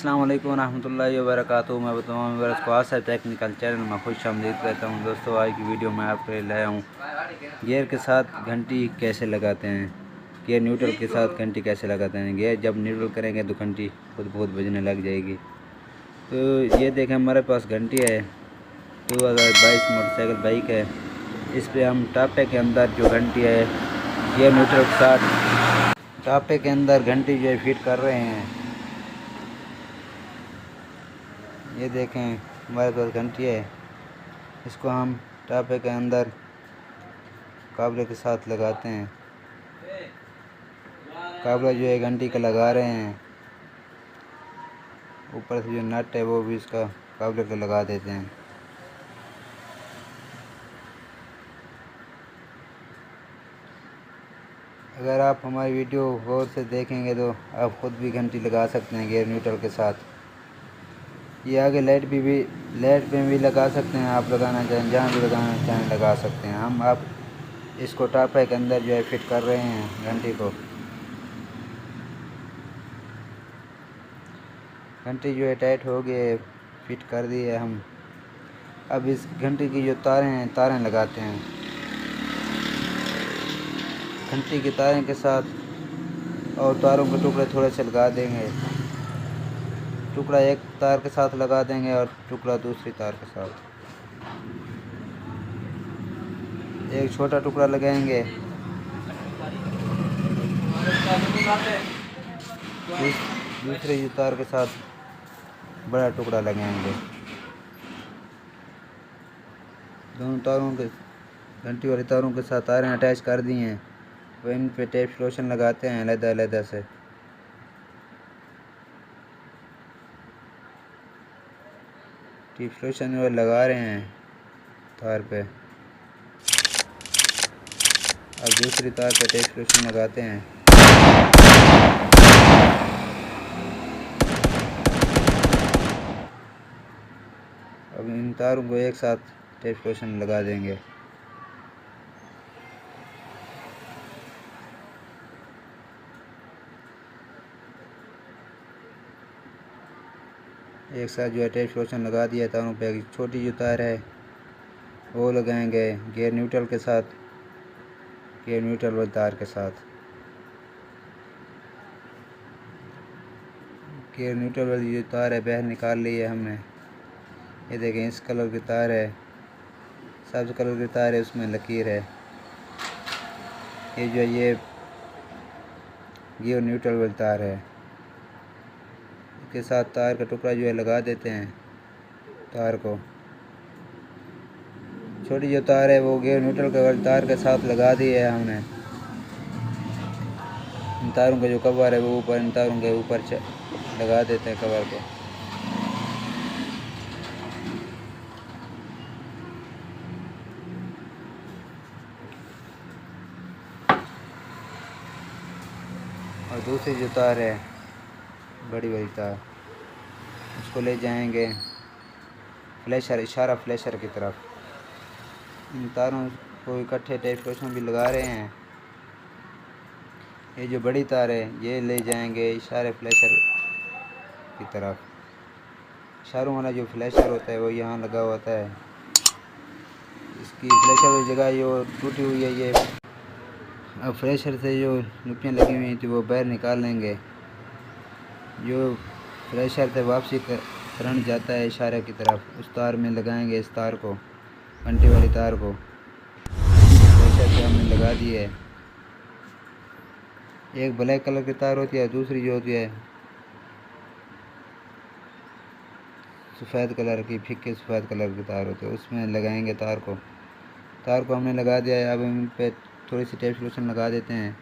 अस्सलाम वालेकुम रहमतुल्लाहि व बरकातुहू। मैं बताऊँ मेरे को है टेक्निकल चैनल में खुश आमदीद कहता हूँ। दोस्तों, आज की वीडियो में आपके लिए लाया हूँ गियर के साथ घंटी कैसे लगाते हैं। गियर न्यूट्रल के साथ घंटी कैसे लगाते हैं। गियर जब न्यूट्रल करेंगे तो घंटी खुद बहुत बजने लग जाएगी। तो ये देखें, हमारे पास घंटी है 2022 मोटरसाइकिल बाइक है। इस पर हम टापे के अंदर जो घंटी है गियर न्यूट्रल के साथ टापे के अंदर घंटी जो है फिट कर रहे हैं। ये देखें, हमारे पास घंटी है, इसको हम टापे के अंदर काबले के साथ लगाते हैं। काबला जो है घंटी का लगा रहे हैं, ऊपर से जो नट है वो भी इसका काबले का लगा देते हैं। अगर आप हमारी वीडियो गौर से देखेंगे तो आप खुद भी घंटी लगा सकते हैं गियर न्यूट्रल के साथ। ये आगे लाइट पे भी लगा सकते हैं। आप लगाना चाहें, जहाँ भी लगाना चाहें लगा सकते हैं। हम आप इसको टापे के अंदर जो है फिट कर रहे हैं घंटी को। घंटी जो है टाइट हो गई है, फिट कर दी है हम। अब इस घंटी की जो तारें लगाते हैं। घंटी की तारें के साथ और तारों के टुकड़े थोड़े से लगा देंगे। टुकड़ा एक तार के साथ लगा देंगे और टुकड़ा दूसरी तार के साथ। एक छोटा टुकड़ा लगाएंगे, दूसरी तार के साथ बड़ा टुकड़ा लगाएंगे। दोनों तारों के घंटी वाली तारों के साथ तारें अटैच कर दी हैं। वह इन पे टेप लोशन लगाते हैं अलग-अलग से। टेप लोशन वो लगा रहे हैं तार पे। अब दूसरी तार पे टेप लोशन लगाते हैं। अब इन तारों को एक साथ टेप लोशन लगा देंगे। एक साथ जो है टेप लोशन लगा दिया तारों पे। छोटी जो तार है वो लगाएंगे गियर न्यूट्रल के साथ, गियर न्यूट्रल वाली तार के साथ। गियर न्यूट्रल वाली जो तार है बाहर निकाल ली है हमने। ये देखें, इस कलर की तार है, सब्ज कलर की तार है, उसमें लकीर है। ये जो ये गियर न्यूट्रल वाली तार है, इसके साथ तार का टुकड़ा जो है लगा देते हैं। तार को छोटी जो तार है वो गियर न्यूट्रल वाली तार के साथ लगा दी है हमने। इन तारों का जो कवर है वो ऊपर, इन तारों के ऊपर लगा देते हैं कवर को। और दूसरी जो तार है बड़ी वाली तार, उसको ले जाएंगे फ्लैशर, इशारा फ्लैशर की तरफ। इन तारों को इकट्ठे टेप लोशन भी लगा रहे हैं। ये जो बड़ी तार है ये ले जाएंगे इशारे फ्लैशर की तरफ। इशारों वाला जो फ्लैशर होता है वो यहाँ लगा होता है। इसकी फ्लैशर वाली जगह जो टूटी हुई है, ये अब फ्लैशर से जो लुपियाँ लगी हुई थी वो बाहर निकाल लेंगे। जो फ्लैशर से वापसी करंट जाता है इशारे की तरफ, उस तार में लगाएंगे इस तार को, घंटी वाली तार को। फ्लैशर से हमने लगा दी है। एक ब्लैक कलर की तार होती है, दूसरी जो होती है सफ़ेद कलर की, फीके सफ़ेद कलर की तार होती है, उसमें लगाएंगे तार को। तार को हमने लगा दिया है। अब इन पे थोड़ी सी टेप लोशन लगा देते हैं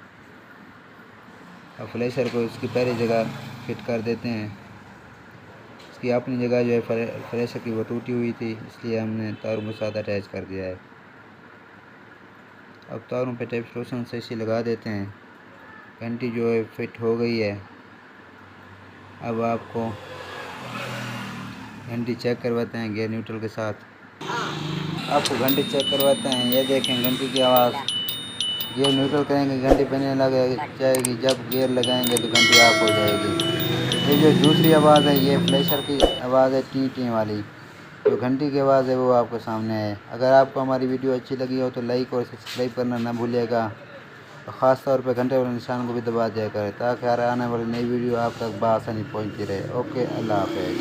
और फ्लैशर को इसकी पहली जगह फिट कर देते हैं। इसकी अपनी जगह जो है फ्लैशर की वो टूटी हुई थी, इसलिए हमने तारों के साथ अटैच कर दिया है। अब तारों पे टेप लोशन से इसी लगा देते हैं। घंटी जो है फिट हो गई है। अब आपको घंटी चेक करवाते हैं गियर न्यूट्रल के साथ। आपको घंटी चेक करवाते हैं। ये देखें घंटी की आवाज़। गियर न्यूट्रल करेंगे घंटी बजने लग जाएगी, जब गियर लगाएंगे तो घंटी ऑफ हो जाएगी। ये जो दूसरी आवाज़ है ये फ्लैशर की आवाज़ है, टी टी वाली। जो घंटी की आवाज़ है वो आपको सामने है। अगर आपको हमारी वीडियो अच्छी लगी हो तो लाइक और सब्सक्राइब करना ना भूलिएगा, और ख़ास तौर पे घंटे वाले निशान को भी दबा दिया करें ताकि हर आने वाली नई वीडियो आप तक बआसानी पहुंचती रहे। ओके, अल्लाह हाफ़िज़।